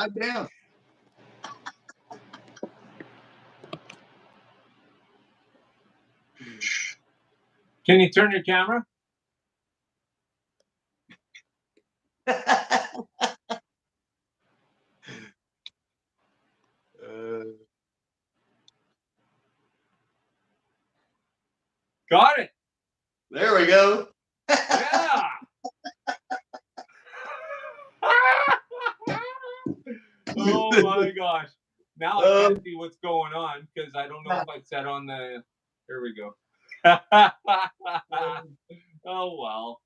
upside down. Can you turn your camera? Got it. There we go. Yeah. Oh my gosh. Now I can't see what's going on because I don't know if I set on the. Here we go. Oh well.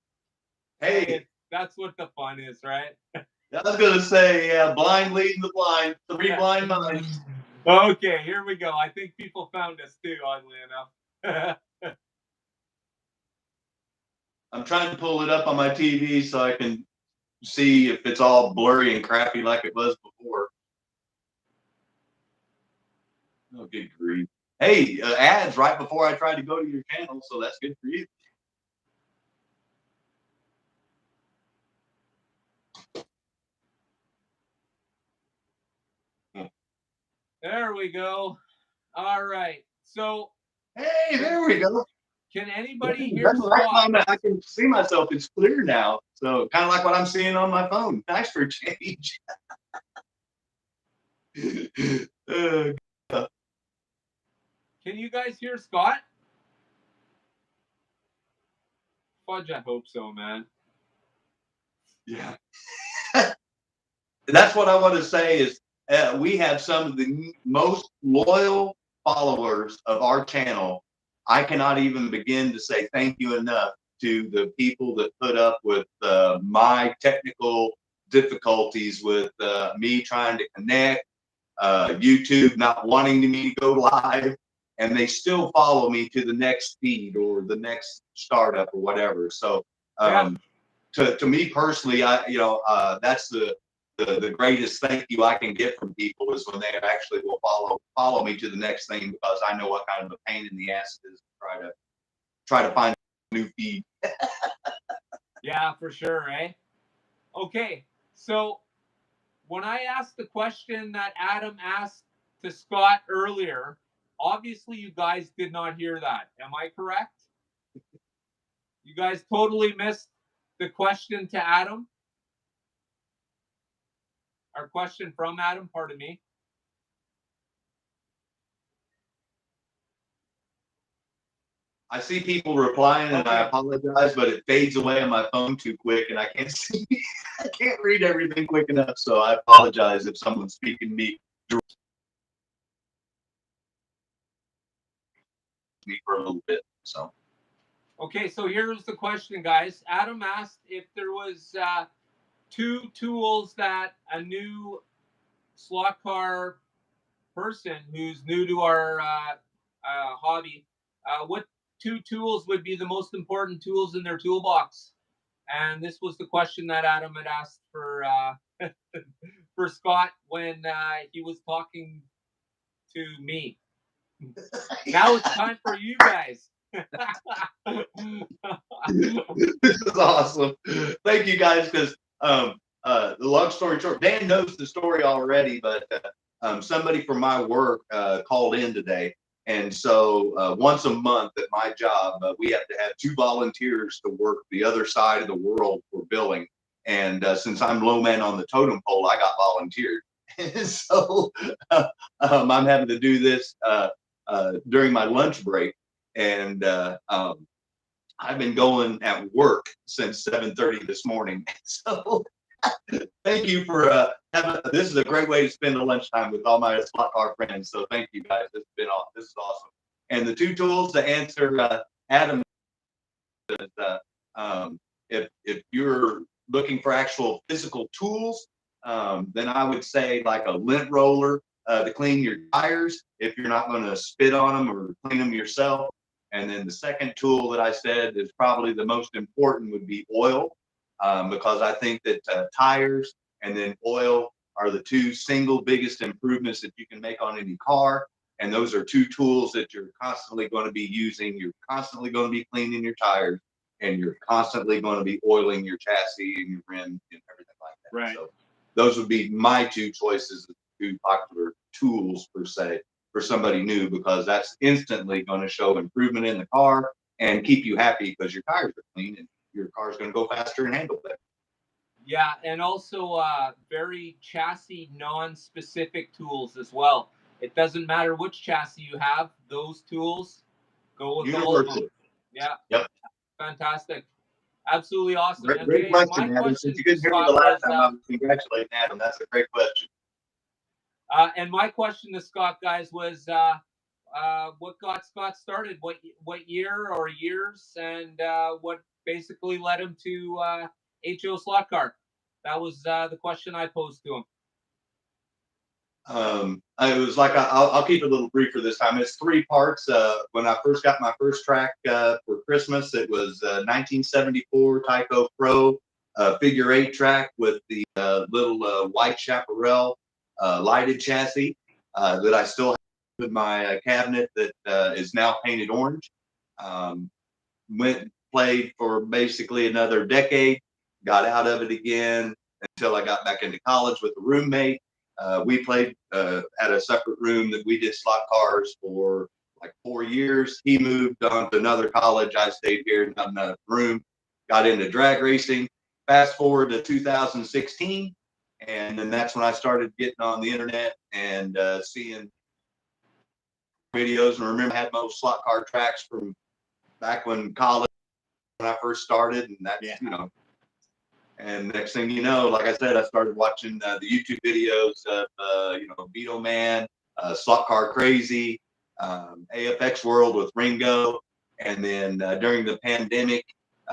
Hey, that's what the fun is, right? I was gonna say, yeah, blind leading the blind. 3 blind minds. Okay, here we go. I think people found us too, oddly enough. I'm trying to pull it up on my TV so I can see if it's all blurry and crappy like it was before. Oh, good grief. Hey, ads right before I tried to go to your channel, so that's good for you. There we go. All right. So. Hey, there we go. Can anybody hear Scott? I can see myself. It's clear now. So kind of like what I'm seeing on my phone. Nice for a change. Can you guys hear Scott? Fudge, I hope so, man. Yeah. That's what I want to say is we have some of the most loyal followers of our channel. I cannot even begin to say thank you enough to the people that put up with my technical difficulties with me trying to connect, YouTube not wanting me to go live, and they still follow me to the next feed or the next startup or whatever. So to me personally, that's the greatest thank you I can get from people is when they actually will follow me to the next thing, because I know what kind of a pain in the ass it is to try to find a new feed. Yeah, for sure, eh? Okay, so when I asked the question that Adam asked to Scott earlier, obviously you guys did not hear that. Am I correct? You guys totally missed the question to Adam? Our question from Adam, pardon me. I see people replying, and I apologize, but it fades away on my phone too quick, and I can't see. I can't read everything quick enough, so I apologize if someone's speaking to me for a little bit. So. Okay, so here's the question, guys. Adam asked if there was 2 tools that a new slot car person who's new to our hobby, what 2 tools would be the most important tools in their toolbox? And this was the question that Adam had asked for for Scott when he was talking to me. Now it's time for you guys. This is awesome. Thank you guys, because the long story short, Dan knows the story already, but somebody from my work called in today. And so once a month at my job, we have to have 2 volunteers to work the other side of the world for billing. And since I'm low man on the totem pole, I got volunteered. And so I'm having to do this during my lunch break. And I've been going at work since 7:30 this morning. So thank you for this is a great way to spend the lunchtime with all my slot car friends. So thank you guys. This is awesome. And the 2 tools to answer Adam is if you're looking for actual physical tools, then I would say like a lint roller to clean your tires if you're not going to spit on them or clean them yourself. And then the second tool that I said is probably the most important would be oil, because I think that tires and then oil are the 2 single biggest improvements that you can make on any car. And those are 2 tools that you're constantly going to be using. You're constantly going to be cleaning your tires, and you're constantly going to be oiling your chassis and your rim and everything like that. Right. So those would be my two choices of two popular tools per se for somebody new, because that's instantly going to show improvement in the car and keep you happy because your tires are clean and your car's going to go faster and handle better. Yeah, and also very chassis non-specific tools as well. It doesn't matter which chassis you have; those tools go with all of them. Universal. Yeah, Yep. fantastic, absolutely awesome. Great Okay, my question, Adam. question Since you to couldn't hear me the Scott last was, time, I was congratulating Adam. That's a great question. and my question to Scott, guys, was what got Scott started? What year or years, and what basically led him to HO Slot Car? That was the question I posed to him. It was like I'll keep it a little briefer this time. It's three parts. When I first got my first track for Christmas, it was 1974 Tyco Pro figure 8 track with the little white chaparral lighted chassis that I still have in my cabinet that is now painted orange. Went played for basically another decade, got out of it again until I got back into college with a roommate. We played at a separate room that we did slot cars for like 4 years. He moved on to another college. I stayed here in another room, got into drag racing. Fast forward to 2016, and then that's when I started getting on the internet and seeing videos. And I remember I had my old slot car tracks from back when college, when I first started, and that, you know, and next thing you know, like I said, I started watching the YouTube videos of, you know, Vito Man, Slot Car Crazy, AFX World with Ringo. And then during the pandemic,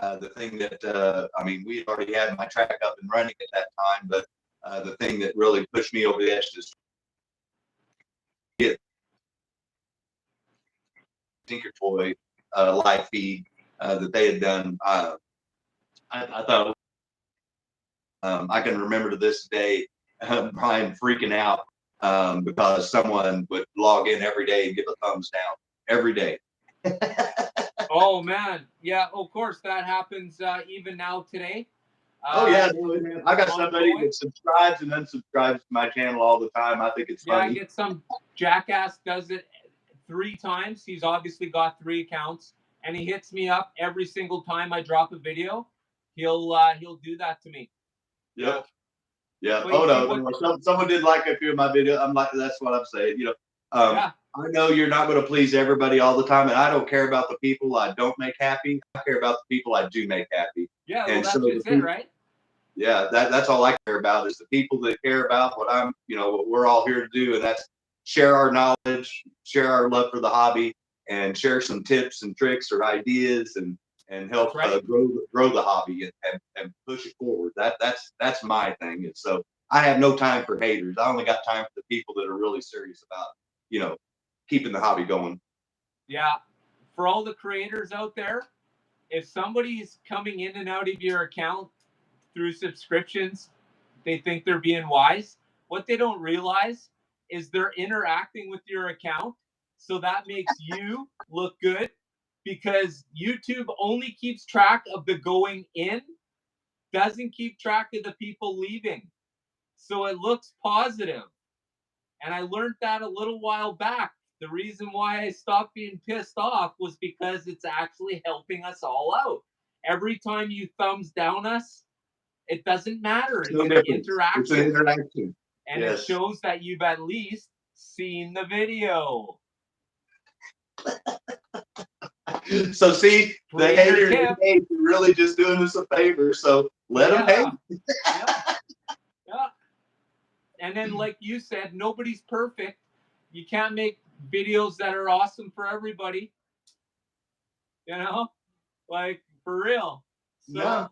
the thing that, I mean, we had already had my track up and running at that time, but the thing that really pushed me over the edge to get Tinker Toy live feed that they had done. I thought, I can remember to this day Brian freaking out because someone would log in every day and give a thumbs down every day. Oh man, yeah, of course that happens even now today. Oh yeah, I got somebody that subscribes and unsubscribes to my channel all the time. I think it's funny. Yeah, I get some jackass does it 3 times. He's obviously got 3 accounts, and he hits me up every single time I drop a video. He'll do that to me. Yep. Yeah. But Oh no, someone did like a few of my videos. I'm like, that's what I'm saying. You know, yeah. I know you're not going to please everybody all the time, and I don't care about the people I don't make happy. I care about the people I do make happy. Yeah, well, and that's so just it, right? Yeah, that's all I care about is the people that care about what I'm, you know, what we're all here to do, and that's share our knowledge, share our love for the hobby, and share some tips and tricks or ideas, and help grow the hobby and push it forward. That's my thing. And so I have no time for haters. I only got time for the people that are really serious about, you know, keeping the hobby going. Yeah, for all the creators out there, if somebody's coming in and out of your account through subscriptions, they think they're being wise. What they don't realize is they're interacting with your account, so that makes you look good, because YouTube only keeps track of the going in, doesn't keep track of the people leaving. So it looks positive. And I learned that a little while back. The reason why I stopped being pissed off was because it's actually helping us all out. Every time you thumbs down us, it doesn't matter. It's an interaction. It's an interaction. And yes, it shows that you've at least seen the video. So see, the haters are really just doing us a favor. So let them hate. Yeah. Yeah. And then, like you said, nobody's perfect. You can't make videos that are awesome for everybody. You know, like for real. So yeah.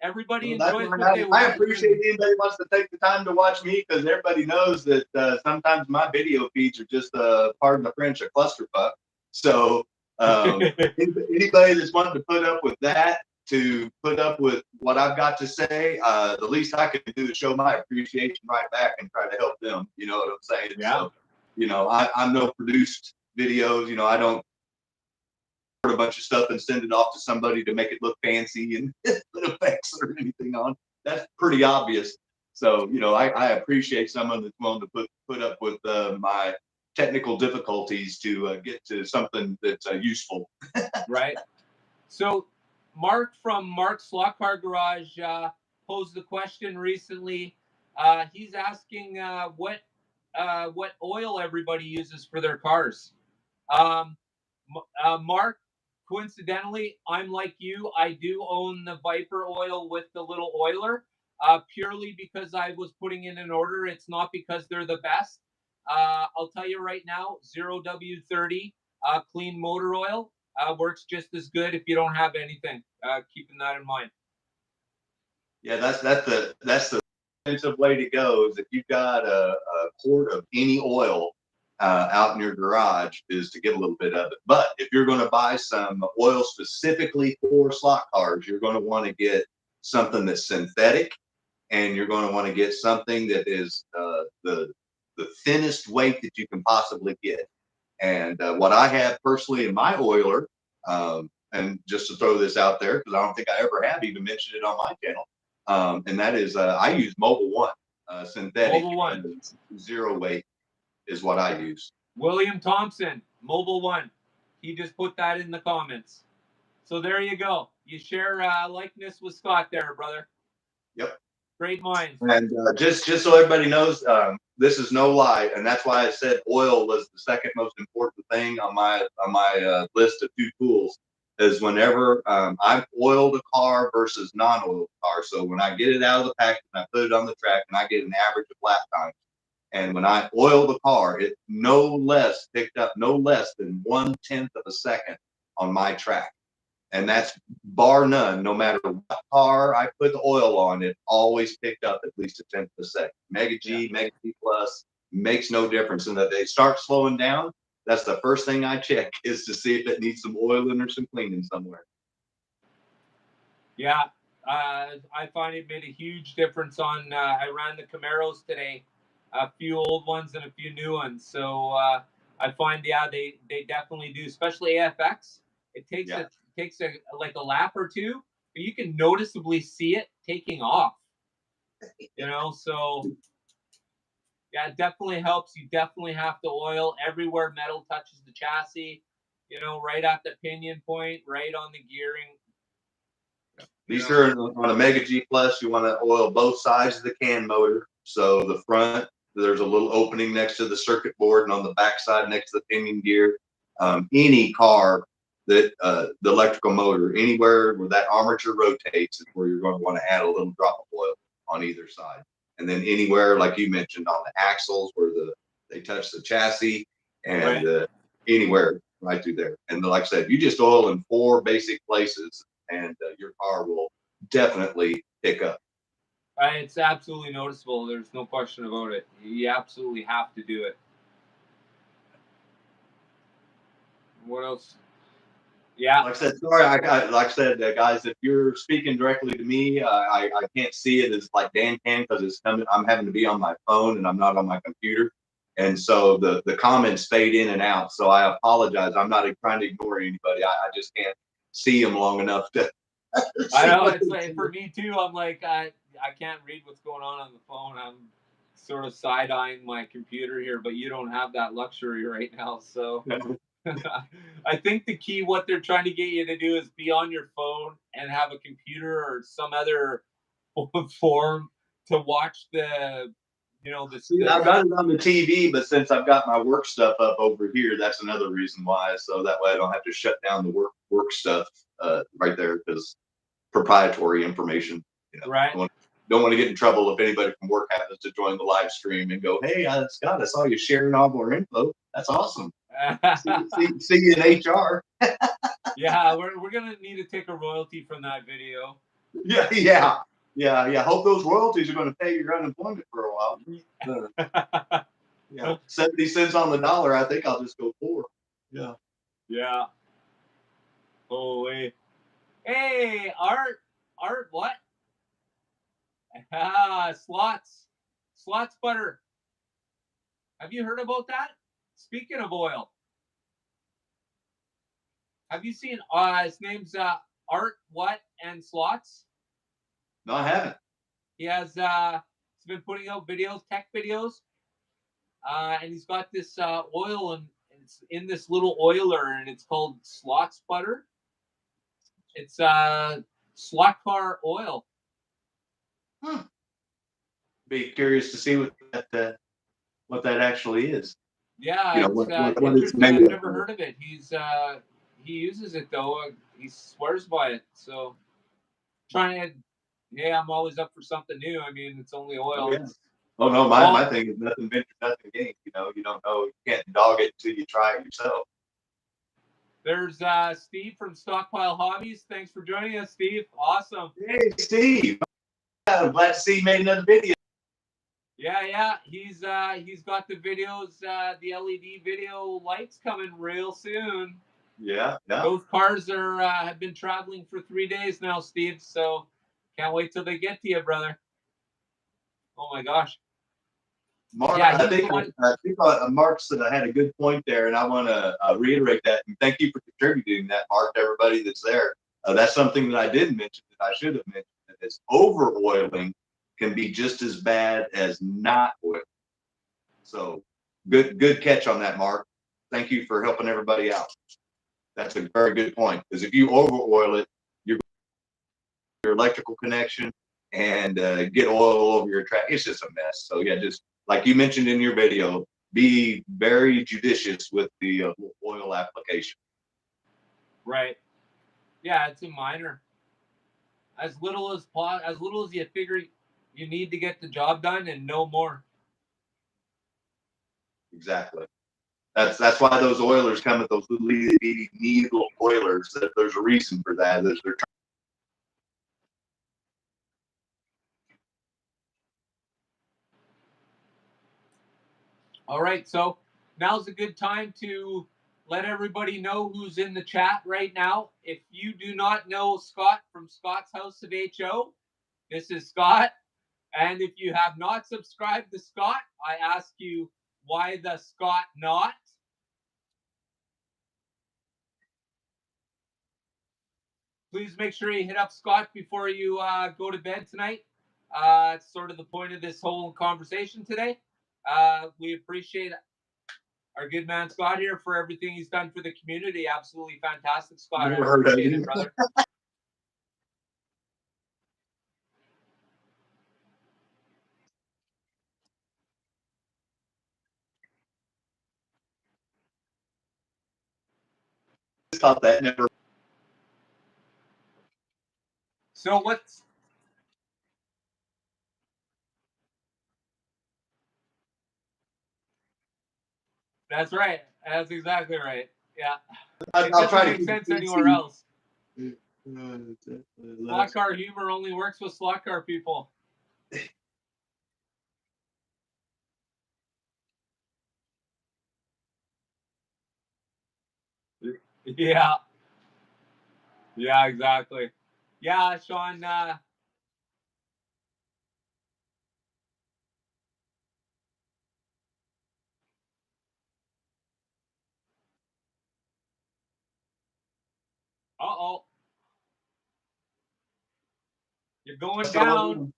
Everybody enjoys what they watch. I appreciate anybody wants to take the time to watch me, because everybody knows that sometimes my video feeds are just, pardon the French, a clusterfuck. So anybody that's wanting to put up with that, to put up with what I've got to say, the least I can do is show my appreciation right back and try to help them. You know what I'm saying? Yeah. So, you know, I'm no produced videos. You know, I don't a bunch of stuff and send it off to somebody to make it look fancy and put effects or anything on. That's pretty obvious. So, I appreciate someone that's willing to put up with my technical difficulties to get to something that's useful. Right. So Mark from Mark's Slot Car Garage posed the question recently. He's asking what oil everybody uses for their cars. Um, Mark, coincidentally, I'm like you. I do own the Viper oil with the little oiler, purely because I was putting in an order. It's not because they're the best. I'll tell you right now, 0W30 clean motor oil works just as good if you don't have anything. Keeping that in mind. Yeah, that's the expensive way to go. Is if you've got a quart of any oil out in your garage, is to get a little bit of it. But if you're going to buy some oil specifically for slot cars, you're going to want to get something that's synthetic, and you're going to want to get something that is the thinnest weight that you can possibly get. And what I have personally in my oiler, and just to throw this out there, because I don't think I ever have even mentioned it on my channel, and that is I use Mobil 1 synthetic. Mobil 1. Zero weight is what I use. William Thompson, Mobil 1. He just put that in the comments. So there you go. You share likeness with Scott there, brother. Yep. Great minds. And just so everybody knows, this is no lie, and that's why I said oil was the second most important thing on my list of 2 tools. Is whenever I've oiled a car versus non-oiled car. So when I get it out of the package and I put it on the track, and I get an average of lap time. And when I oil the car, it picked up no less than 1/10 of a second on my track. And that's bar none. No matter what car I put the oil on, it always picked up at least a 10th of a second. Mega G, Mega G Plus makes no difference. And that they start slowing down, that's the first thing I check, is to see if it needs some oiling or some cleaning somewhere. Yeah, I find it made a huge difference on. I ran the Camaros today, a few old ones and a few new ones. So I find they definitely do, especially AFX. It takes like a lap or two, but you can noticeably see it taking off. So yeah, it definitely helps. You definitely have to oil everywhere metal touches the chassis. Right at the pinion point, right on the gearing. Be sure on a Mega G Plus, you want to oil both sides of the can motor. So the front, there's a little opening next to the circuit board, and on the back side next to the pinion gear. Any car that the electrical motor, anywhere where that armature rotates, is where you're going to want to add a little drop of oil on either side. And then anywhere, like you mentioned, on the axles where they touch the chassis, and anywhere right through there. And like I said, you just oil in 4 basic places, and your car will definitely pick up. It's absolutely noticeable. There's no question about it. You absolutely have to do it. What else? Yeah. Like I said, sorry. Like I said, guys, if you're speaking directly to me, I can't see it as like Dan can, because it's coming. I'm having to be on my phone and I'm not on my computer, and so the comments fade in and out. So I apologize. I'm not trying to ignore anybody. I just can't see them long enough to. I know, it's like for me too. I'm like I can't read what's going on the phone. I'm sort of side eyeing my computer here, but you don't have that luxury right now. So I think the key, what they're trying to get you to do, is be on your phone and have a computer or some other form to watch the. I've got it on the TV, but since I've got my work stuff up over here, that's another reason why. So that way I don't have to shut down the work stuff right there, because proprietary information. Right. Don't want to get in trouble if anybody from work happens to join the live stream and go, "Hey, Scott, I saw you sharing all our info. That's awesome. see you in HR." Yeah, we're gonna need to take a royalty from that video. Yeah. Hope those royalties are going to pay your unemployment for a while. 70 cents on the dollar. I think I'll just go 4. Yeah. Holy. Hey, Art, what? Slots butter. Have you heard about that? Speaking of oil, have you seen? His name's Art what and Slots. No, I haven't. He has He's been putting out videos, tech videos, and he's got this oil, and it's in this little oiler, and it's called Slot Sputter. It's slot car oil. Be curious to see what that actually is. Yeah, You know, it's what it's interesting. made I've of. never heard of it. He uses it though. He swears by it. So trying to, yeah, I'm always up for something new. I mean, it's only oil. Oh, yeah. Oh no, my thing is nothing venture, nothing gain. You know, you don't know, you can't dog it until you try it yourself. There's Steve from Stockpile Hobbies. Thanks for joining us, Steve. Awesome. Hey, Steve. I'm glad to see you made another video. Yeah. He's got the videos, the LED video lights coming real soon. Yeah. Those cars are have been traveling for 3 days now, Steve. So can't wait till they get to you, brother. Oh my gosh. Mark, Yeah, I think Mark's had a good point there, and I want to reiterate that. And thank you for contributing that, Mark, to everybody that's there. That's something that I did mention that I should have mentioned. That is, over oiling can be just as bad as not oiling. So good catch on that, Mark. Thank you for helping everybody out. That's a very good point, because if you over oil it, your electrical connection and get oil all over your track, it's just a mess. So yeah, just like you mentioned in your video, be very judicious with the oil application. Right. Yeah, it's a minor. As little as you figure you need to get the job done, and no more. Exactly. That's why those oilers come with those little needle oilers. There's a reason for that. They're All right, so now's a good time to let everybody know who's in the chat right now. If you do not know Scott from Scott's House of HO, this is Scott. And if you have not subscribed to Scott, I ask you, why the Scott not? Please make sure you hit up Scott before you go to bed tonight. It's sort of the point of this whole conversation today. We appreciate our good man Scott here for everything he's done for the community. Absolutely fantastic, Scott. I appreciate it, brother. thought that never. So what's that's right. That's exactly right. Yeah. It I'll doesn't try to make keep sense it anywhere else. PC. Slot car humor only works with slot car people. Yeah. Yeah, exactly. Yeah, Sean. Uh-oh. You're going down.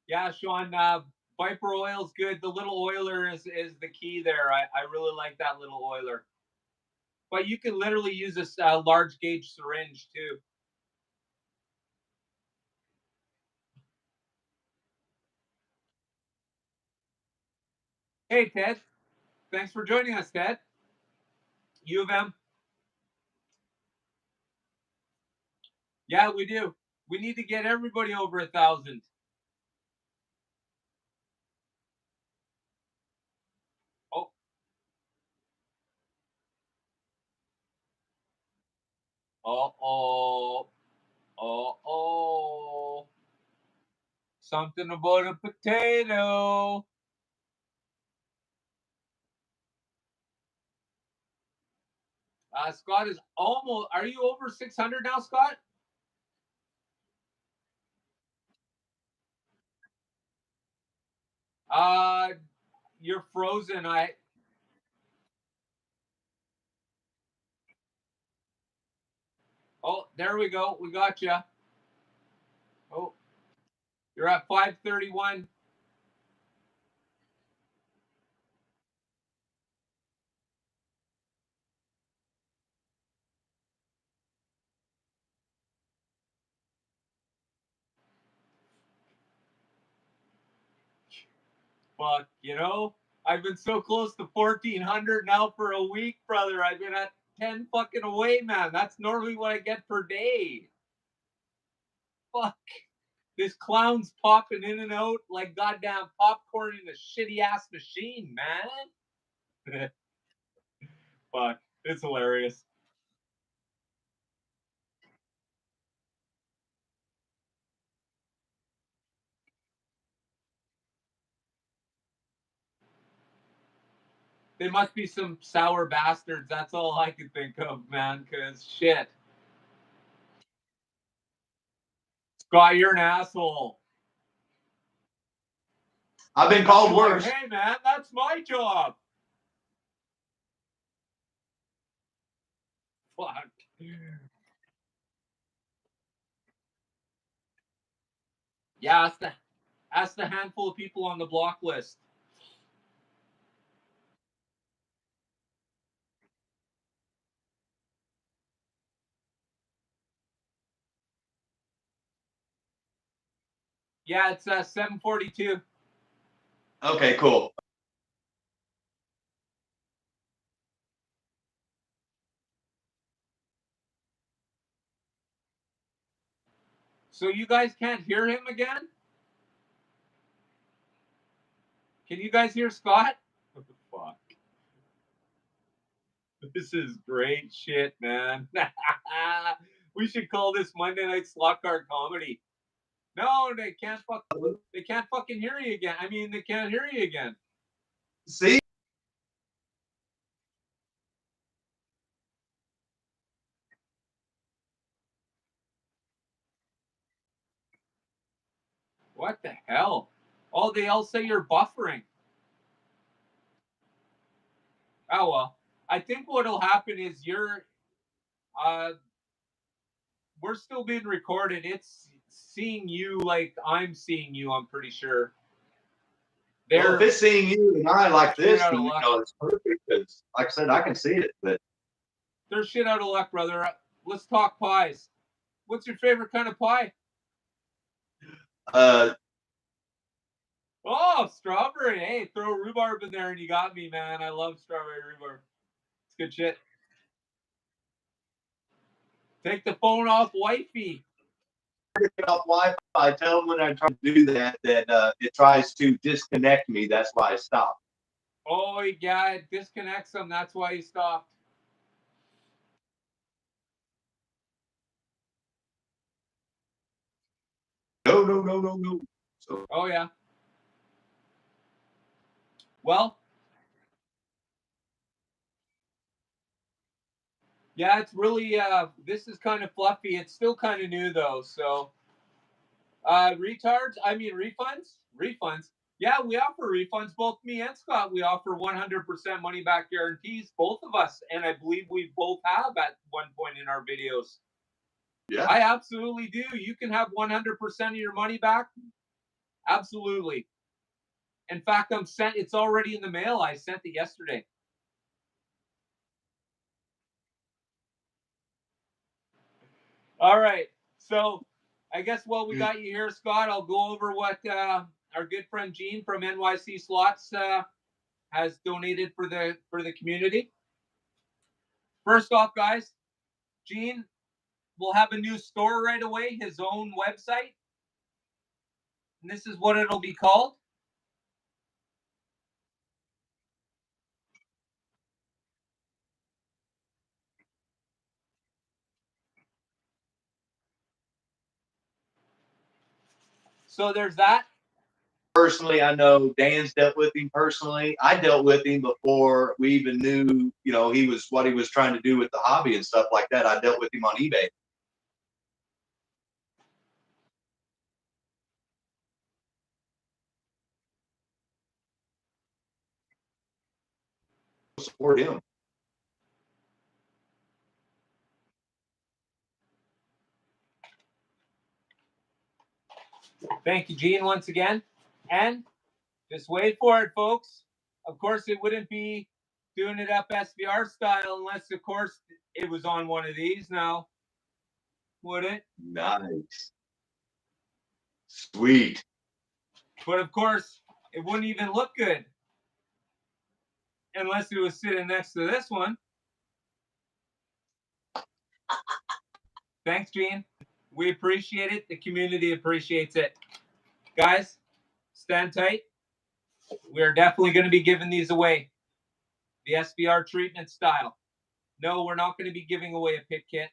Yeah, Sean. Viper oil's good. The little oiler is the key there. I really like that little oiler. But you can literally use a large gauge syringe too. Hey, Ted. Thanks for joining us, Ted. U of M. Yeah, we do. We need to get everybody over 1,000. Oh, oh. Something about a potato. Scott is almost. Are you over 600 now, Scott? Uh, you're frozen. Oh, there we go. We got you. Oh, you're at 531. Fuck, I've been so close to 1,400 now for a week, brother. I've been at 10 fucking away, man. That's normally what I get per day. Fuck. This clown's popping in and out like goddamn popcorn in a shitty ass machine, man. Fuck. It's hilarious. They must be some sour bastards. That's all I can think of, man, because shit. Scott, you're an asshole. I've been called worse. Like, hey, man, that's my job. Fuck. Yeah, ask the handful of people on the block list. Yeah, it's 7:42. Okay, cool. So you guys can't hear him again? Can you guys hear Scott? What the fuck? This is great shit, man. We should call this Monday Night Slot Card Comedy. No, they can't fucking hear you again. I mean, they can't hear you again. See? What the hell? Oh, they all say you're buffering. Oh well. I think what'll happen is uh we're still being recorded. It's seeing you like I'm seeing you, I'm pretty sure. Well, if it's seeing you and I like this, out of then luck. it's perfect. Because, like I said, I can see it. But They're shit out of luck, brother. Let's talk pies. What's your favorite kind of pie? Oh, strawberry. Hey, throw rhubarb in there and you got me, man. I love strawberry rhubarb. It's good shit. Take the phone off wifey. off Wi-Fi. Tell them when I try to do that it tries to disconnect me. That's why I stopped. Oh yeah, it disconnects them. That's why he stopped. No. So, Oh yeah. Well, yeah, it's really this is kind of fluffy. It's still kind of new though, so retards, I mean refunds. Yeah, we offer refunds. Both me and Scott, we offer 100% money back guarantees, both of us, and I believe we both have at one point in our videos. yeah, I absolutely do. You can have 100% of your money back. Absolutely. In fact, it's already in the mail. I sent it yesterday. All right. So I guess while we got you here, Scott, I'll go over what our good friend Gene from NYC Slots has donated for the community. First off, guys, Gene will have a new store right away, his own website. And this is what it'll be called. So there's that. personally, I know Dan's dealt with him personally. I dealt with him before we even knew, he was what he was trying to do with the hobby and stuff like that. I dealt with him on eBay. Support him. Thank you, Gene, once again. And just wait for it, folks. Of course, it wouldn't be doing it up SVR style unless, of course, it was on one of these now. Would it? Nice. Sweet. But of course, it wouldn't even look good unless it was sitting next to this one. Thanks, Gene. We appreciate it. The community appreciates it. Guys, stand tight. We're definitely going to be giving these away. The SVR treatment style. No, we're not going to be giving away a pit kit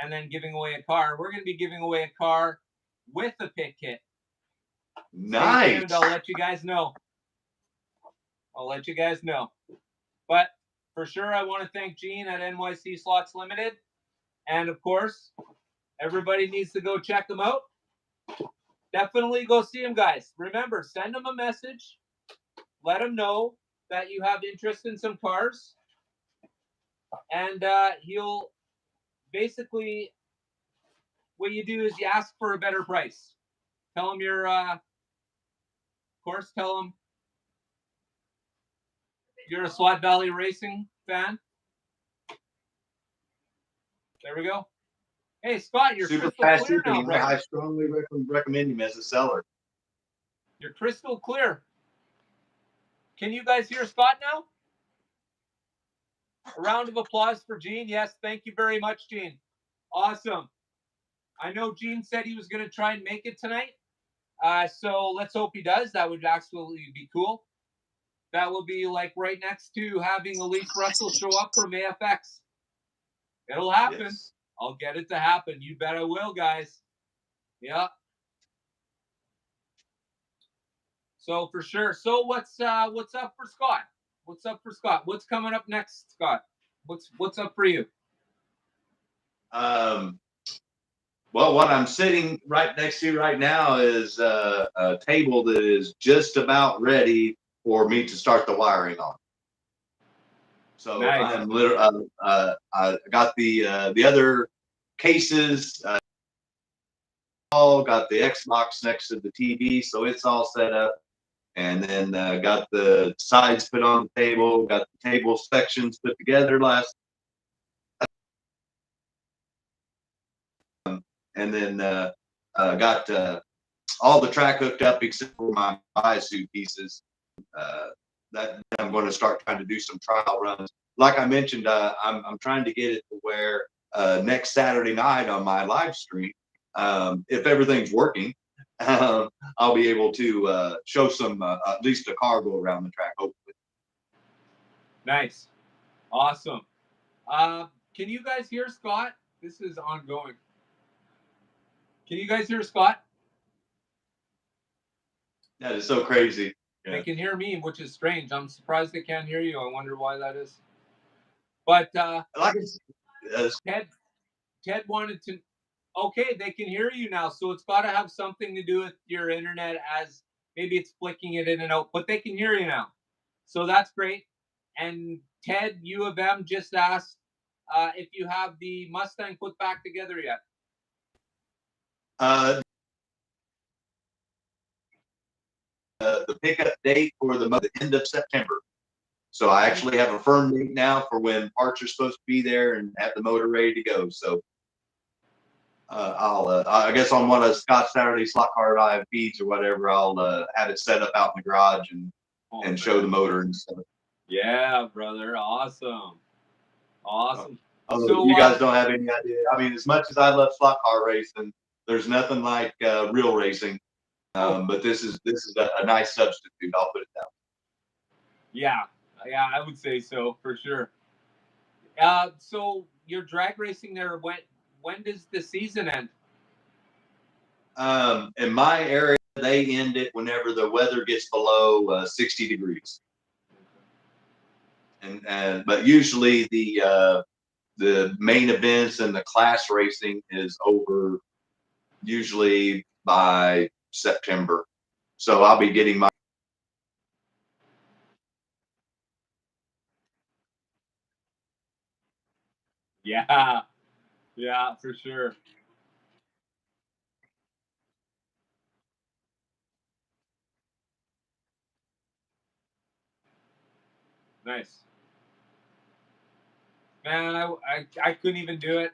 and then giving away a car. We're going to be giving away a car with a pit kit. Nice. Stay tuned. I'll let you guys know. But for sure, I want to thank Gene at NYC Slots Limited. And of course, everybody needs to go check them out. Definitely go see them, guys. Remember, send them a message. Let them know that you have interest in some cars. And he'll basically, what you do is you ask for a better price. Tell him you're, of course, tell him you're a Swat Valley Racing fan. There we go. Hey, Scott, you're super crystal fast clear shipping. now, brother. I strongly recommend him as a seller. You're crystal clear. Can you guys hear Scott now? A round of applause for Gene. Yes, thank you very much, Gene. Awesome. I know Gene said he was going to try and make it tonight. So let's hope he does. That would absolutely be cool. That will be like right next to having Elise Russell show up from AFX. It'll happen. Yes. I'll get it to happen. You bet I will, guys. Yeah. So for sure. So what's up for Scott? What's up for Scott? What's coming up next, Scott? What's up for you? Well, what I'm sitting right next to right now is a table that is just about ready for me to start the wiring on. So nice. I'm literally I got the other cases. All got the Xbox next to the TV, so it's all set up. And then got the sides put on the table. Got the table sections put together last. And then got all the track hooked up except for my biasuit pieces. That I'm going to start trying to do some trial runs. Like I mentioned, I'm trying to get it to where next Saturday night on my live stream, if everything's working, I'll be able to show some at least a car go around the track. Hopefully. Nice, awesome. Can you guys hear Scott? This is ongoing. Can you guys hear Scott? That is so crazy. Yeah. They can hear me, which is strange. I'm surprised they can't hear you. I wonder why that is. But like Ted wanted to. Okay, they can hear you now, so it's got to have something to do with your internet, as maybe it's flicking it in and out. But they can hear you now, so that's great. And Ted, U of M just asked if you have the Mustang put back together yet. The pickup date for the end of September. So I actually have a firm date now for when parts are supposed to be there and have the motor ready to go. So I guess on one of Scott's Saturday Slot Car Live feeds or whatever, I'll have it set up out in the garage and show the motor and stuff. Yeah, brother. Awesome. Awesome. So you guys don't have any idea. I mean, as much as I love slot car racing, there's nothing like real racing. But this is a nice substitute. I'll put it down. Yeah, I would say so for sure. So you're drag racing there. When does the season end? In my area, they end it whenever the weather gets below 60 degrees. But usually the main events and the class racing is over usually by September. So I'll be getting my Yeah, for sure. Nice. Man, I couldn't even do it.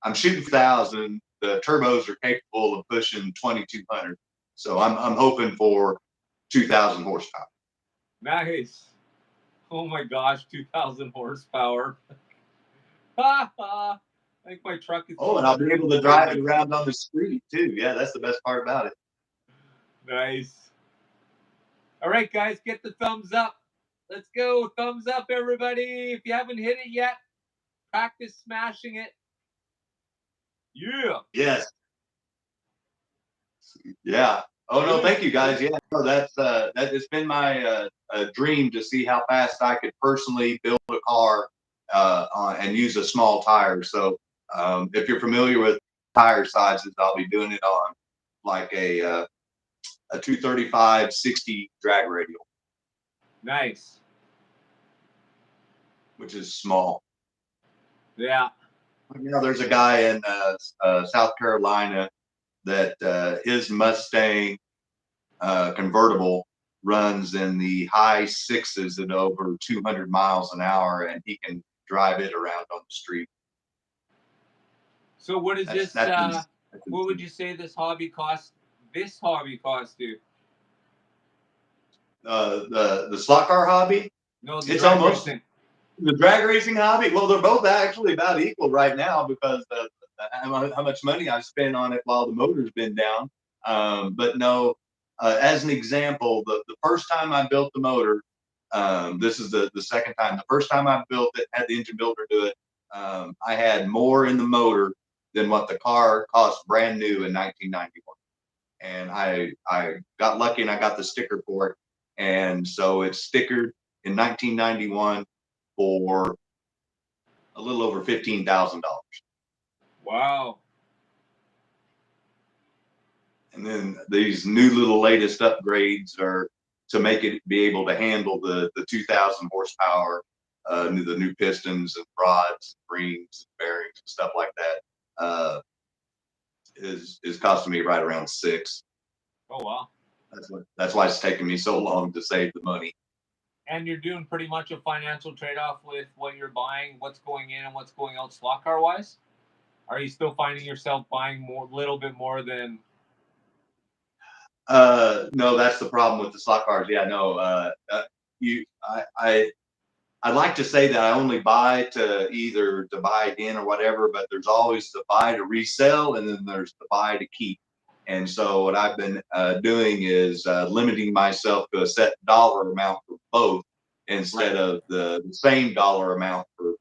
I'm shooting 1,000. The turbos are capable of pushing 2,200. So I'm hoping for 2,000 horsepower. Nice. Oh my gosh, 2,000 horsepower. Ha ha. I think my truck is. Oh, and I'll be able to drive it around on the street too. Yeah, that's the best part about it. Nice. All right, guys, get the thumbs up. Let's go. Thumbs up, everybody. If you haven't hit it yet, practice smashing it. Yeah. Yes. Yeah. Oh no, thank you guys. Yeah, no, that's it's been my dream to see how fast I could personally build a car and use a small tire. So if you're familiar with tire sizes, I'll be doing it on like a 235 60 drag radial. Nice. Which is small. Yeah. You know, there's a guy in South Carolina that his Mustang convertible runs in the high sixes at over 200 miles an hour, and he can drive it around on the street. So what is this? What would you say this hobby costs? This hobby costs you? The slot car hobby? No, it's almost racing. The drag racing hobby. Well, they're both actually about equal right now because how much money I've spent on it while the motor's been down. But no, as an example, the first time I built the motor, this is the second time. The first time I built it, had the engine builder do it, I had more in the motor than what the car cost brand new in 1991. And I got lucky and I got the sticker for it. And so it's stickered in 1991 for a little over $15,000. Wow. And then these new little latest upgrades are to make it be able to handle the 2,000 horsepower, the new pistons and rods, and rings, and bearings, and stuff like that. Is costing me right around $6,000. Oh wow. That's why it's taken me so long to save the money. And you're doing pretty much a financial trade-off with what you're buying, what's going in and what's going out slot car wise. Are you still finding yourself buying more, little bit more than? No, that's the problem with the slot cars. Yeah, no. I'd like to say that I only buy to either to buy again or whatever, but there's always the buy to resell, and then there's the buy to keep. And so what I've been doing is limiting myself to a set dollar amount for both instead of the same dollar amount for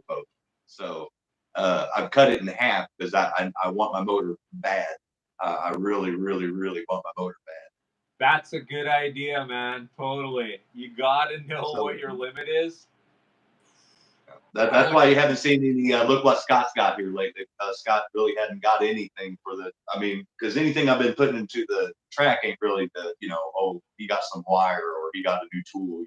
both. So I've cut it in half because I want my motor bad. I really, really, really want my motor bad. That's a good idea, man. Totally. You got to know what your limit is. That's why you haven't seen any look what Scott's got here lately. Scott really hadn't got anything for the, I mean, because anything I've been putting into the track ain't really the, oh, he got some wire or he got a new tool,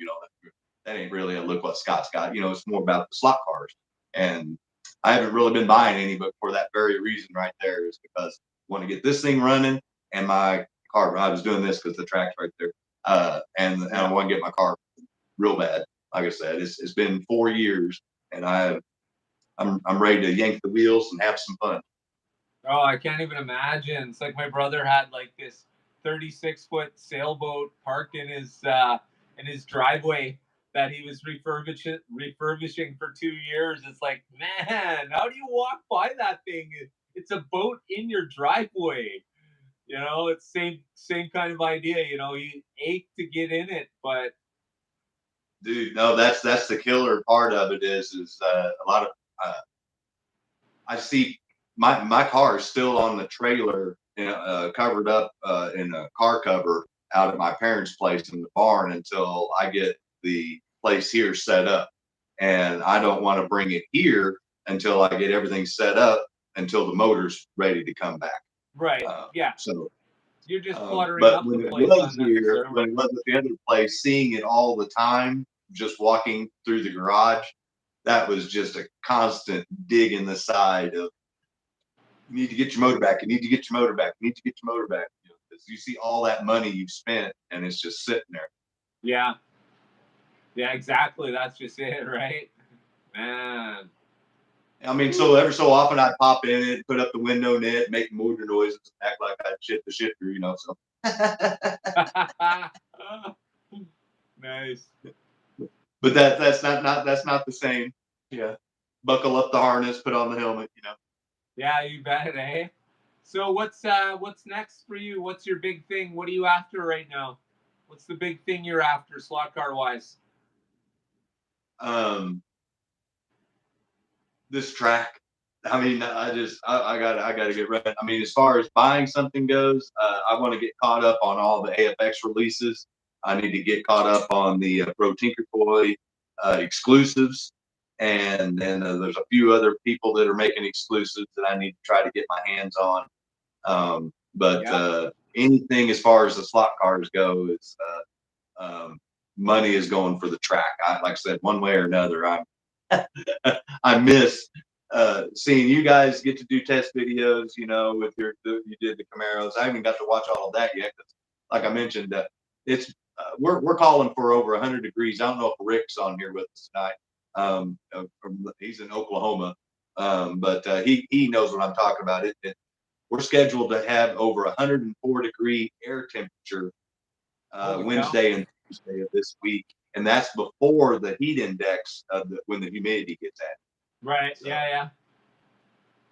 that ain't really a look what Scott's got. It's more about the slot cars. And I haven't really been buying any, but for that very reason right there is because I want to get this thing running and my car, I was doing this because the track's right there. And I want to get my car real bad. Like I said, it's been 4 years. And I'm ready to yank the wheels and have some fun. Oh, I can't even imagine. It's like my brother had like this 36-foot sailboat parked in his driveway that he was refurbishing for 2 years. It's like, man, how do you walk by that thing? It's a boat in your driveway. It's same kind of idea. You ache to get in it, but. Dude, no, that's the killer part of it is a lot of I see my car is still on the trailer, covered up in a car cover out at my parents' place in the barn until I get the place here set up, and I don't want to bring it here until I get everything set up until the motor's ready to come back. Right. Yeah. So. You're just cluttering but up when the it place was here, when it was at the other place, seeing it all the time, just walking through the garage, that was just a constant dig in the side of, you need to get your motor back. You need to get your motor back. You need to get your motor back. because you see all that money you've spent and it's just sitting there. Yeah. Yeah, exactly. That's just it, right? Man. I mean, so every so often I'd pop in it, put up the window net, make motor noises, act like I'd shit the shifter, you know. So, Nice. but that's not the same. Yeah, buckle up the harness, put on the helmet, you know. Yeah, you bet, eh? So what's next for you? What's your big thing? What are you after right now? What's the big thing you're after, slot car wise? Um, this track. I mean, I gotta get ready. I mean, as far as buying something goes, I want to get caught up on all the AFX releases. I need to get caught up on the Pro Tinker Toy exclusives, and then there's a few other people that are making exclusives that I need to try to get my hands on. But Yeah. anything as far as the slot cars go is money is going for the track. Like I said, one way or another, I miss seeing you guys get to do test videos. You know, with you did the Camaros. I haven't got to watch all of that yet. Like I mentioned, it's we're calling for over 100 degrees. I don't know if Rick's on here with us tonight. He's in Oklahoma, but he knows what I'm talking about. We're scheduled to have over 104-degree air temperature Wednesday and Thursday of this week, and that's before the heat index of when the humidity gets at. Right. So, Yeah.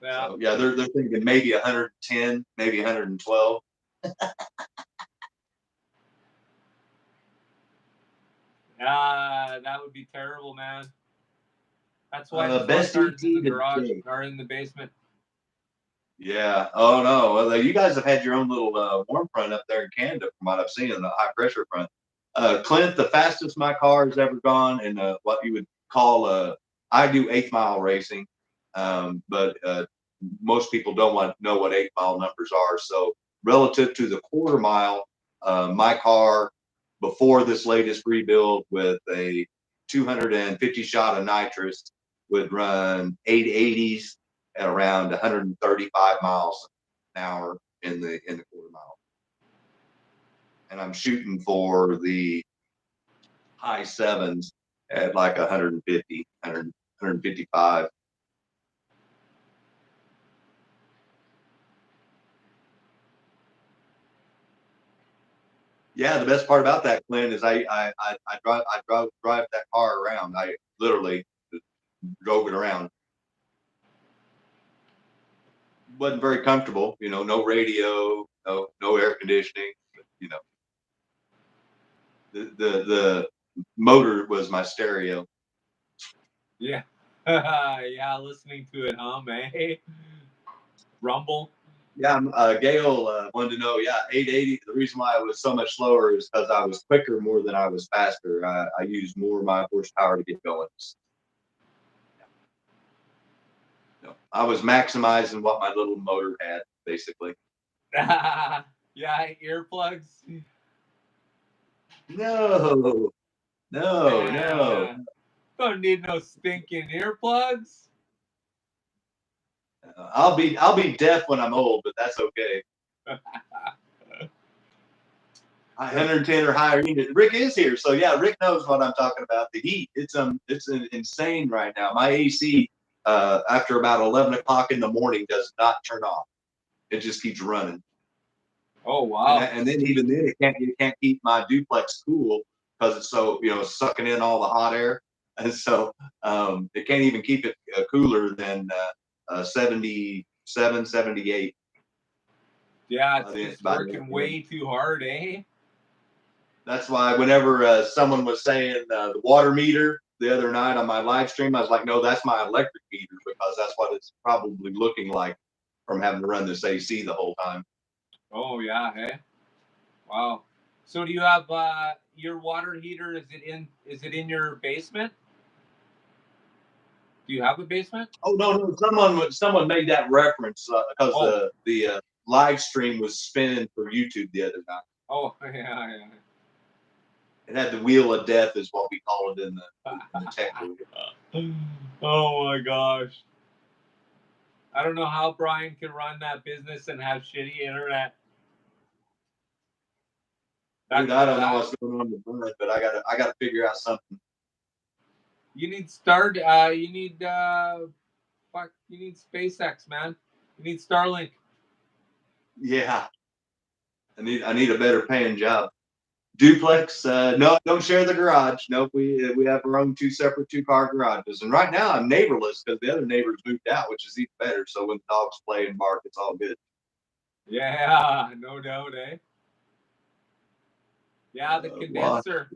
so yeah, they're thinking maybe 110, maybe 112. That would be terrible, man. That's why the slot Best ET cars in the garage today. are in the basement. Yeah. Oh no. Well, you guys have had your own little warm front up there in Canada, from what I've seen, in the high pressure front. Clint, the fastest my car has ever gone, and what you would call I do 8 mile racing, but most people don't want to know what 8 mile numbers are. So relative to the quarter mile, my car before this latest rebuild with a 250 shot of nitrous would run 880s at around 135 miles an hour in the quarter mile, and I'm shooting for the high sevens at like 150, 100, 155. Yeah, the best part about that, Clint, is I drive that car around. I literally drove it around. Wasn't very comfortable, you know, no radio, no air conditioning, you know. The motor was my stereo. Yeah. Yeah, listening to it hum, eh? Rumble. Yeah, Gail wanted to know. Yeah, 880. The reason why I was so much slower is because I was quicker more than I was faster. I used more of my horsepower to get going. No, I was maximizing what my little motor had, basically. Yeah, earplugs. No, no. Don't need no stinking earplugs. I'll be deaf when I'm old, but that's okay. 110 or higher unit. Rick is here, so yeah, Rick knows what I'm talking about. The heat, it's insane right now. My AC after about 11 o'clock in the morning does not turn off. It just keeps running. Oh wow! And then even then, it can't keep my duplex cool because it's so sucking in all the hot air, and so it can't even keep it cooler than 77, 78. Yeah, it's just working way too hard, eh? That's why whenever someone was saying the water meter the other night on my live stream, I was like, no, that's my electric meter, because that's what it's probably looking like from having to run this AC the whole time. Oh yeah, hey. Wow. So do you have your water heater? Is it in your basement? Do you have a basement? Oh no, someone made that reference because the live stream was spinning for YouTube the other night. Oh yeah. It had the wheel of death, is what we call it in the tech world. Oh my gosh. I don't know how Brian can run that business and have shitty internet. Dude, I don't know what's going on with Bud, but I gotta figure out something. You need start. You need fuck. You need SpaceX, man. You need Starlink. Yeah, I need a better paying job. Duplex, no, don't share the garage. Nope, we have our own two-car garages. And right now I'm neighborless because the other neighbors moved out, which is even better. So when the dogs play and bark, it's all good. Yeah, no doubt, eh? Yeah, the Wash. condenser.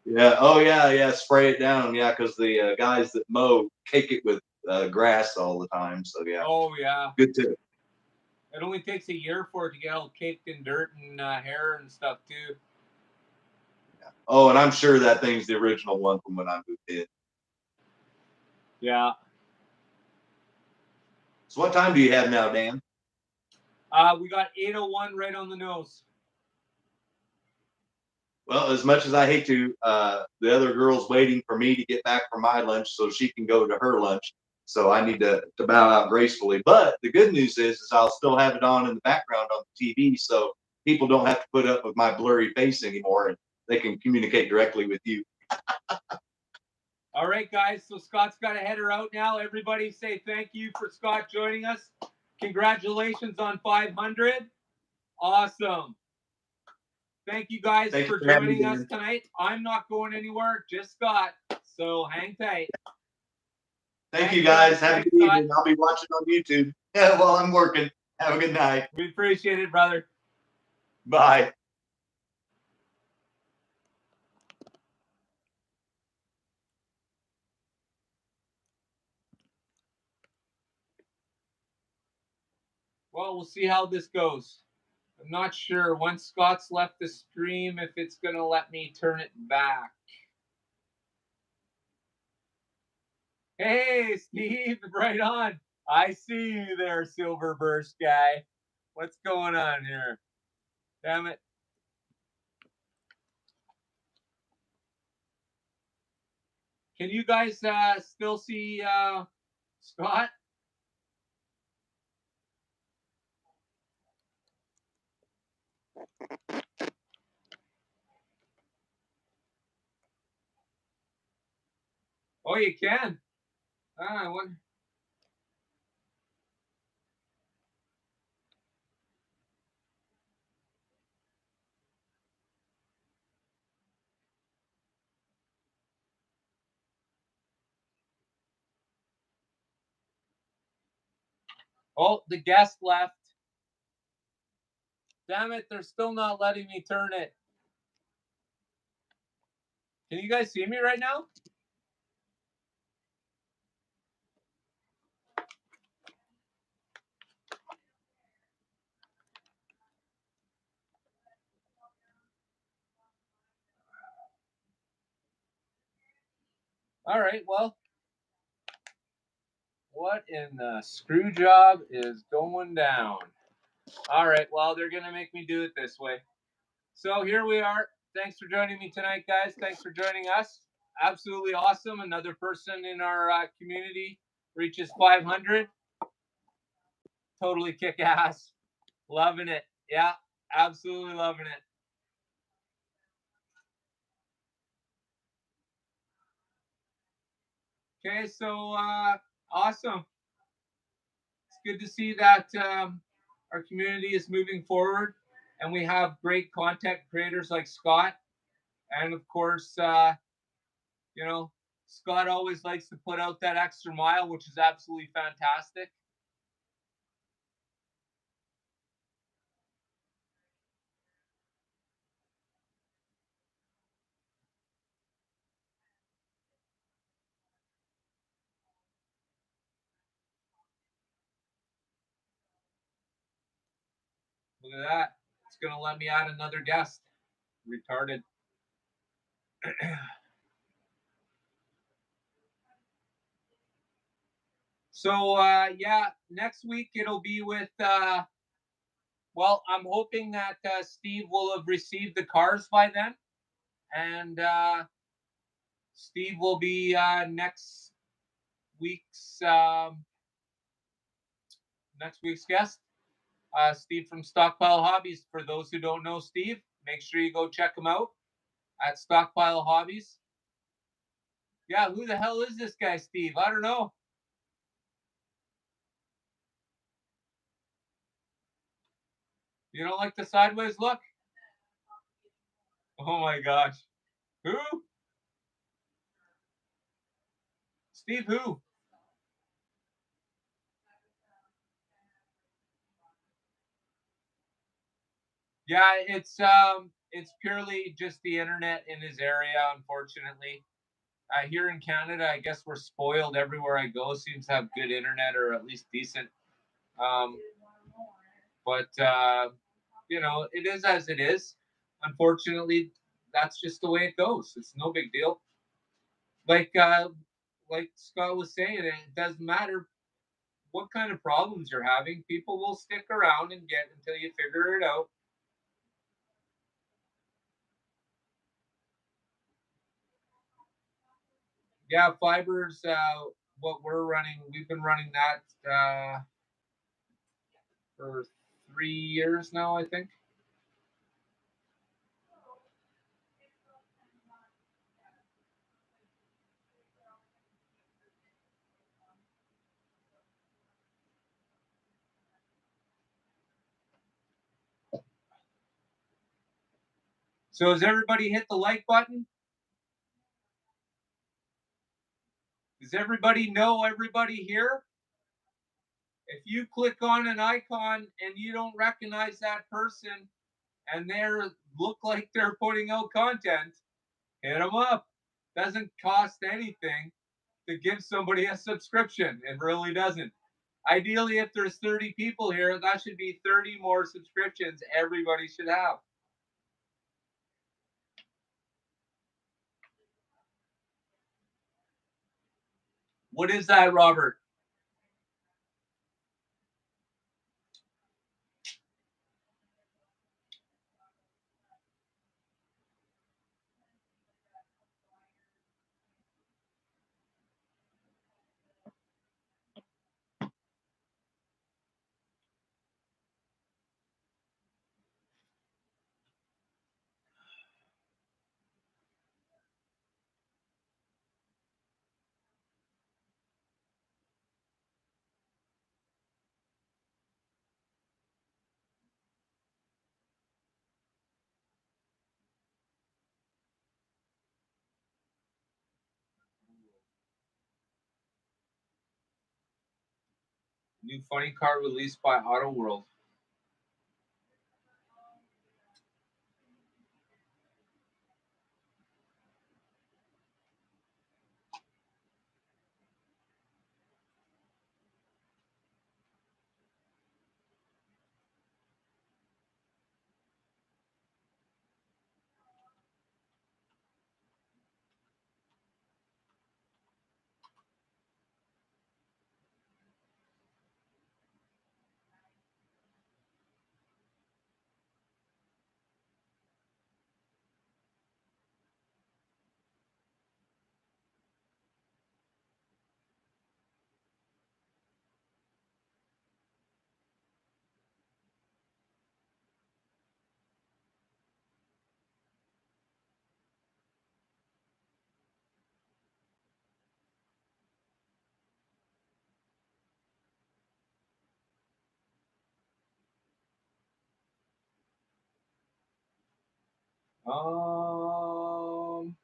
Yeah. Oh yeah, yeah. Spray it down. Yeah, because the guys that mow cake it with grass all the time. So yeah, Oh yeah. good tip. It only takes a year for it to get all caked in dirt and hair and stuff too. Oh, and I'm sure that thing's the original one from when I moved in. Yeah. So what time do you have now, Dan? We got 8:01 right on the nose. Well, as much as I hate to, the other girl's waiting for me to get back from my lunch so she can go to her lunch. So I need to bow out gracefully. But the good news is I'll still have it on in the background on the TV, so people don't have to put up with my blurry face anymore, and they can communicate directly with you. All right, guys. So Scott's got to head her out now. Everybody say thank you for Scott joining us. Congratulations on 500. Awesome. Thank you guys for joining us tonight. I'm not going anywhere, just Scott. So hang tight. Thank you guys. Have a good evening. I'll be watching on YouTube while I'm working. Have a good night. We appreciate it, brother. Bye. Well, we'll see how this goes. I'm not sure. Once Scott's left the stream, if it's going to let me turn it back. Hey, Steve, right on. I see you there, Silver Burst guy. What's going on here? Damn it. Can you guys still see Scott? Oh, you can. What? Oh, the guest left. Damn it, they're still not letting me turn it. Can you guys see me right now? All right, well, what in the screw job is going down? All right, well, they're going to make me do it this way. So here we are. Thanks for joining me tonight, guys. Thanks for joining us. Absolutely awesome. Another person in our community reaches 500. Totally kick ass. Loving it. Yeah, absolutely loving it. Okay, so awesome. It's good to see that our community is moving forward and we have great content creators like Scott. And of course, you know, Scott always likes to put out that extra mile, which is absolutely fantastic. Look at that. It's going to let me add another guest. Retarded. So, yeah, next week it'll be with, well, I'm hoping that Steve will have received the cars by then. And Steve will be week's next week's guest. Steve from Stockpile Hobbies. For those who don't know Steve, make sure you go check them out at Stockpile Hobbies. Yeah, who the hell is this guy, Steve? I don't know. You don't like the sideways look? Oh my gosh. Who? Steve who? Yeah, it's purely just the internet in his area, unfortunately. Here in Canada, I guess we're spoiled everywhere I go. Seems to have good internet or at least decent. Um, but you know, it is as it is. Unfortunately, that's just the way it goes. It's no big deal. Like uh, like Scott was saying, it doesn't matter what kind of problems you're having. People will stick around and get until you figure it out. Yeah, fibers. What we're running, we've been running that for 3 years now, I think. So has everybody hit the like button? Does everybody know everybody here? If you click on an icon and you don't recognize that person and they look like they're putting out content, hit them up. Doesn't cost anything to give somebody a subscription. It really doesn't. Ideally, if there's 30 people here, that should be 30 more subscriptions everybody should have. What is that, Robert? New funny car released by Auto World. Um,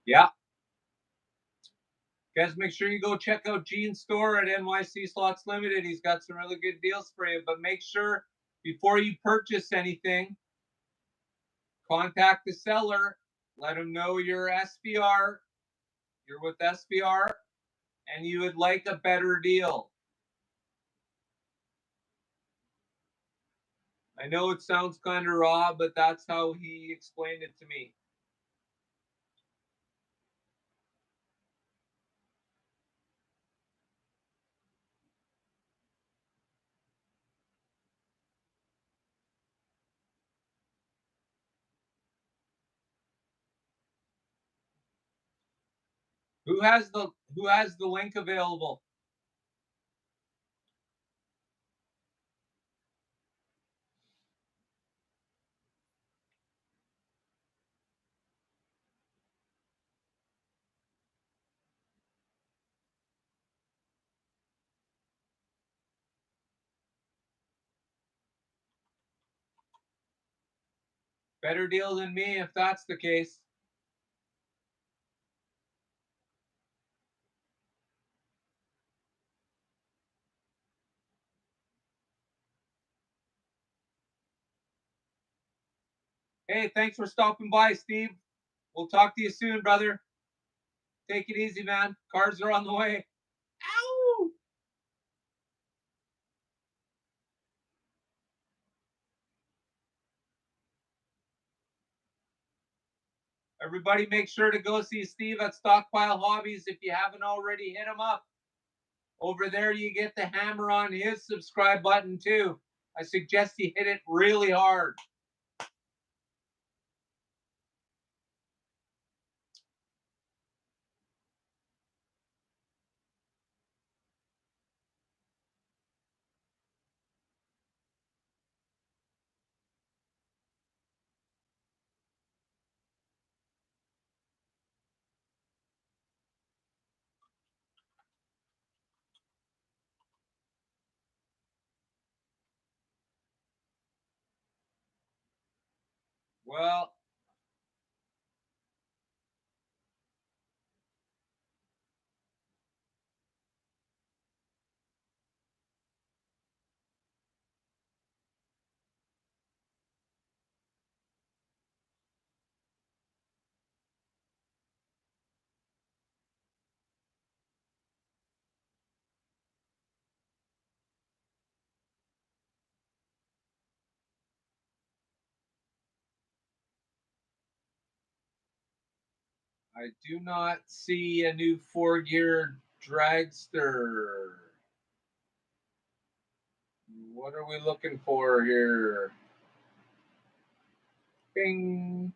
yeah. Guys, make sure you go check out Gene's store at NYC Slots Limited. He's got some really good deals for you. But make sure before you purchase anything, contact the seller Let them know you're SBR. You're with SBR, and you would like a better deal. I know it sounds kind of raw, but that's how he explained it to me. Who has the link available? Better deal than me if that's the case. Hey, thanks for stopping by, Steve. We'll talk to you soon, brother. Take it easy, man. Cars are on the way. Ow! Everybody make sure to go see Steve at Stockpile Hobbies if you haven't already. Hit him up. Over there, you get the hammer on his subscribe button too. I suggest you hit it really hard. Well, I do not see a new 4-gear dragster. What are we looking for here? Bing.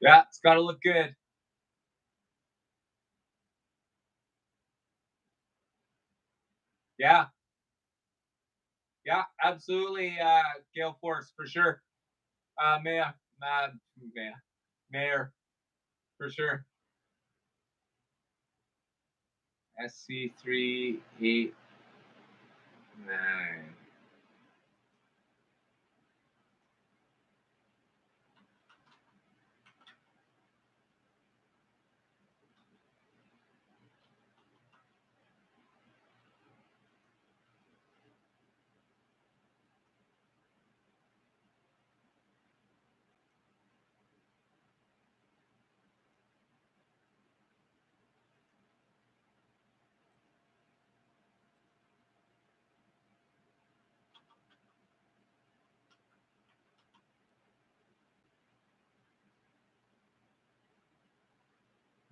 Yeah, it's got to look good. Yeah, yeah, absolutely. Gale Force for sure. Mayor, Mayor for sure. SC389.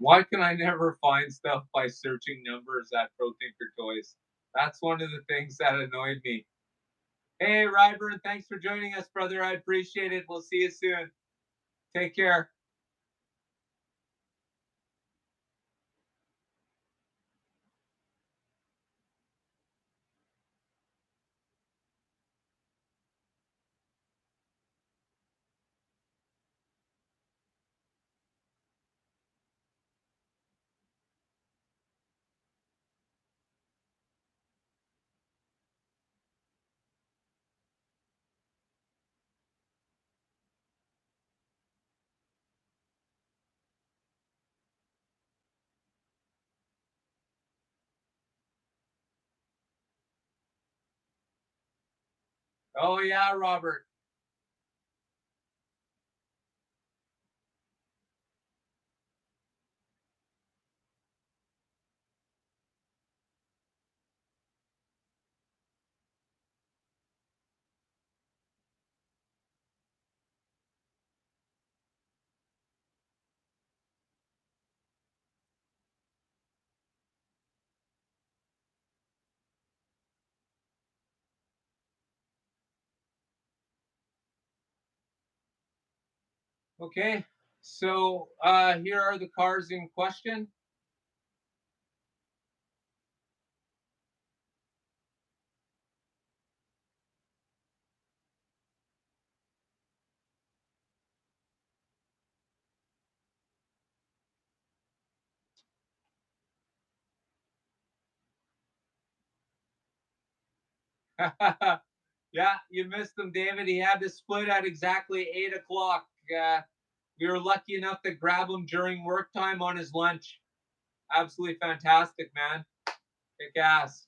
Why can I never find stuff by searching numbers at Pro Tinker Toys? That's one of the things that annoyed me. Hey, Ryburn, thanks for joining us, brother. I appreciate it. We'll see you soon. Take care. Oh, yeah, Robert. Okay, so here are the cars in question. Yeah, you missed him, David. He had to split at exactly 8 o'clock. We were lucky enough to grab him during work time on his lunch. Absolutely fantastic, man. Kick ass.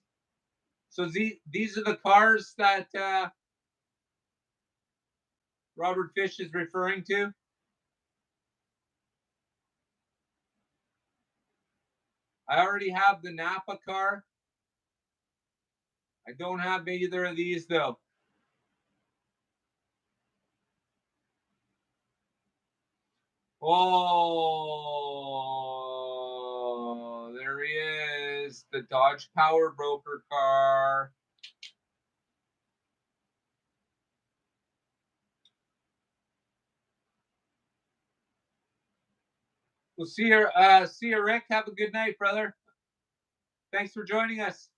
So these are the cars that Robert Fish is referring to. I already have the Napa car. I don't have either of these though. Oh, there he is. The Dodge Power Broker car. We'll see you. See you, Rick. Have a good night, brother. Thanks for joining us.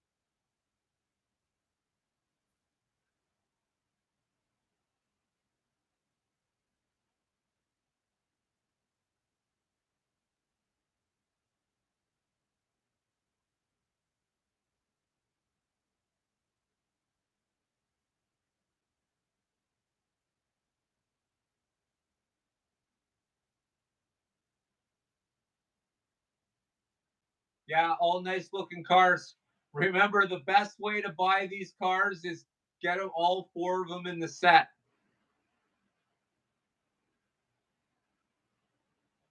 Yeah, all nice looking cars. Remember, the best way to buy these cars is get them, all four of them in the set.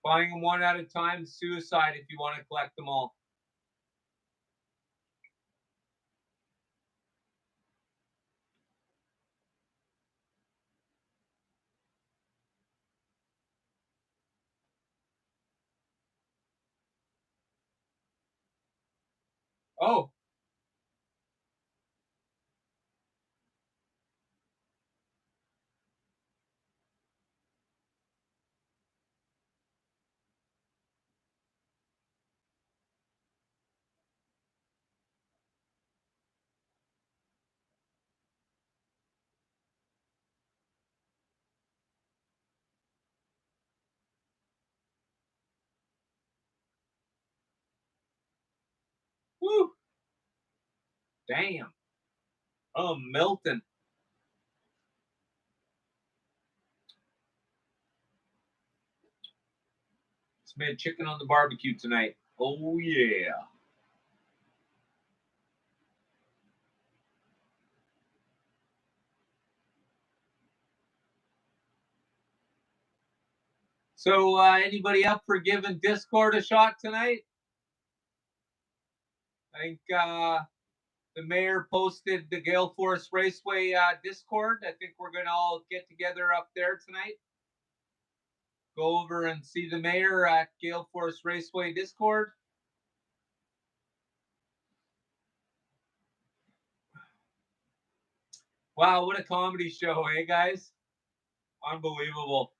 Buying them one at a time, suicide if you want to collect them all. Oh, woo, damn. Oh, Milton. Just made chicken on the barbecue tonight. Oh, yeah. So, anybody up for giving Discord a shot tonight? I think the mayor posted the Gale Force Raceway Discord. I think we're going to all get together up there tonight. go over and see the mayor at Gale Force Raceway Discord. Wow, what a comedy show, hey guys? Unbelievable.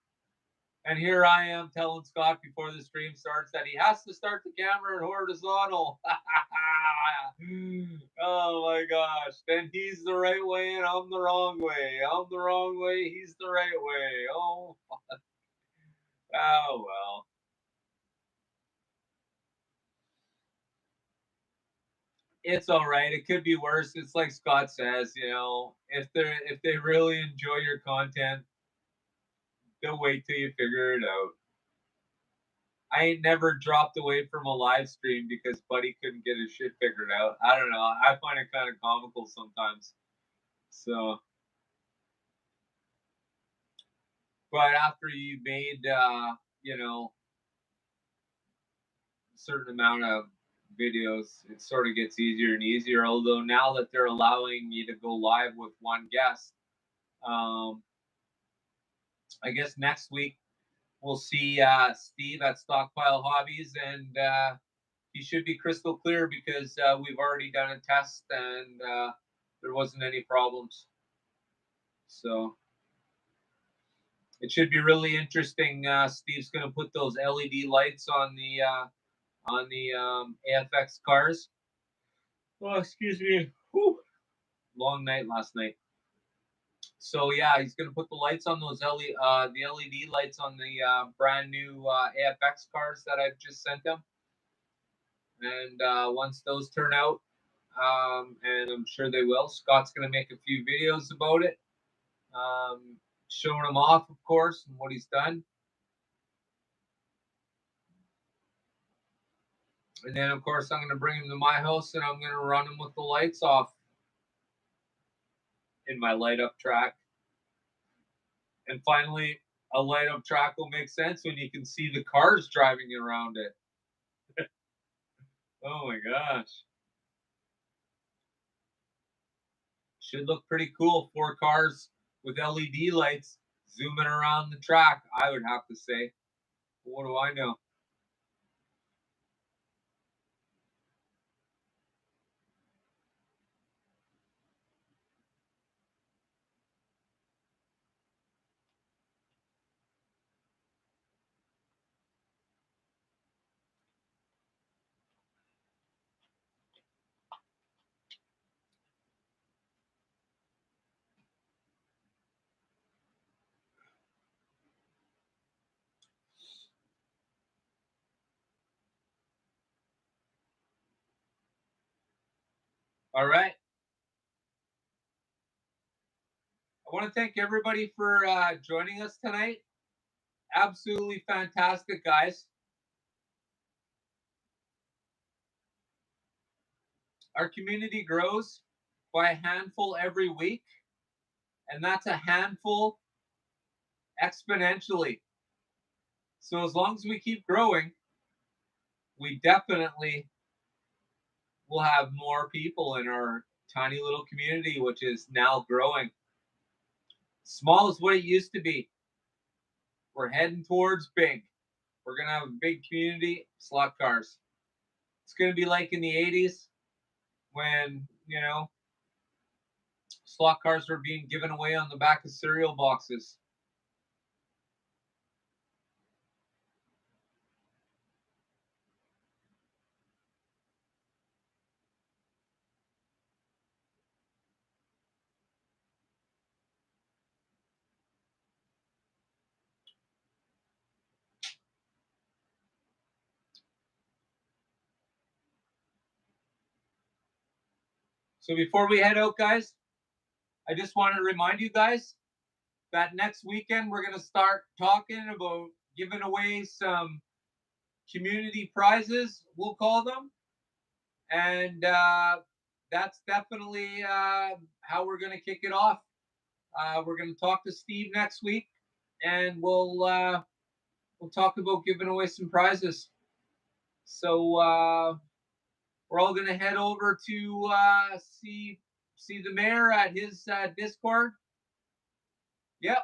And here I am telling Scott before the stream starts that he has to start the camera in horizontal. Oh my gosh. Then he's the right way and I'm the wrong way. I'm the wrong way, he's the right way. Oh, oh well. It's all right. It could be worse. It's like Scott says, you know, if they really enjoy your content, they'll wait till you figure it out. I ain't never dropped away from a live stream because Buddy couldn't get his shit figured out. I don't know. I find it kind of comical sometimes. So, but after you made, you know, a certain amount of videos, it sort of gets easier and easier. Although now that they're allowing me to go live with one guest, um, I guess next week we'll see Steve at Stockpile Hobbies, and he should be crystal clear because we've already done a test and there wasn't any problems. So it should be really interesting. Steve's going to put those LED lights on the AFX cars. Oh, excuse me. Whew. Long night last night. So yeah, he's going to put the lights on those the LED lights on the brand new AFX cars that I've just sent him. And once those turn out, and I'm sure they will, Scott's going to make a few videos about it, showing him off, of course, and what he's done. And then, of course, I'm going to bring him to my house and I'm going to run him with the lights off in my light up track. And finally, a light up track will make sense when you can see the cars driving around it. Oh my gosh. Should look pretty cool. 4 cars with LED lights zooming around the track, I would have to say. What do I know? All right. I want to thank everybody for joining us tonight. Absolutely fantastic, guys. Our community grows by a handful every week, and that's a handful exponentially. So as long as we keep growing, we definitely will have more people in our tiny little community, which is now growing. Small is what it used to be. We're heading towards big. We're going to have a big community, slot cars. It's going to be like in the 80s when, you know, slot cars were being given away on the back of cereal boxes. So before we head out, guys, I just want to remind you guys that next weekend we're going to start talking about giving away some community prizes, we'll call them. And that's definitely how we're going to kick it off. We're going to talk to Steve next week, and we'll talk about giving away some prizes. So we're all going to head over to see the mayor at his Discord. Yep.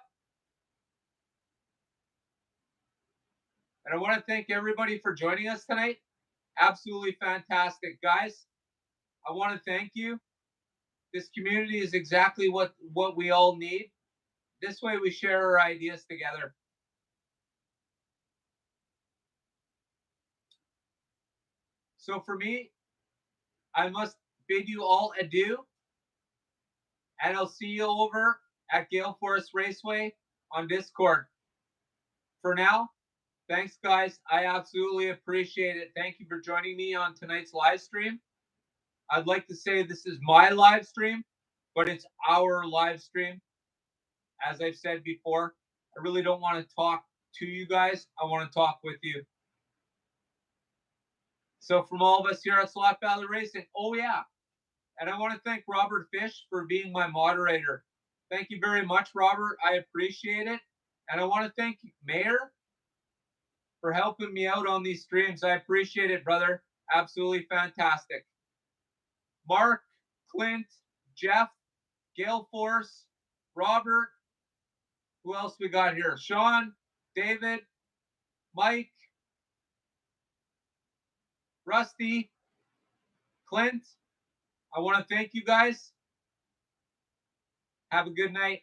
And I want to thank everybody for joining us tonight. Absolutely fantastic, guys. I want to thank you. This community is exactly what we all need. This way we share our ideas together. So for me, I must bid you all adieu, and I'll see you over at Gale Forest Raceway on Discord. For now, thanks, guys. I absolutely appreciate it. Thank you for joining me on tonight's live stream. I'd like to say this is my live stream, but it's our live stream. As I've said before, I really don't want to talk to you guys. I want to talk with you. So from all of us here at Slot Valley Racing, oh yeah, and I want to thank Robert Fish for being my moderator. Thank you very much, Robert. I appreciate it. And I want to thank Mayor for helping me out on these streams. I appreciate it, brother. Absolutely fantastic. Mark, Clint, Jeff, Gale Force, Robert. Who else we got here? Sean, David, Mike, Rusty, Clint. I want to thank you guys. Have a good night.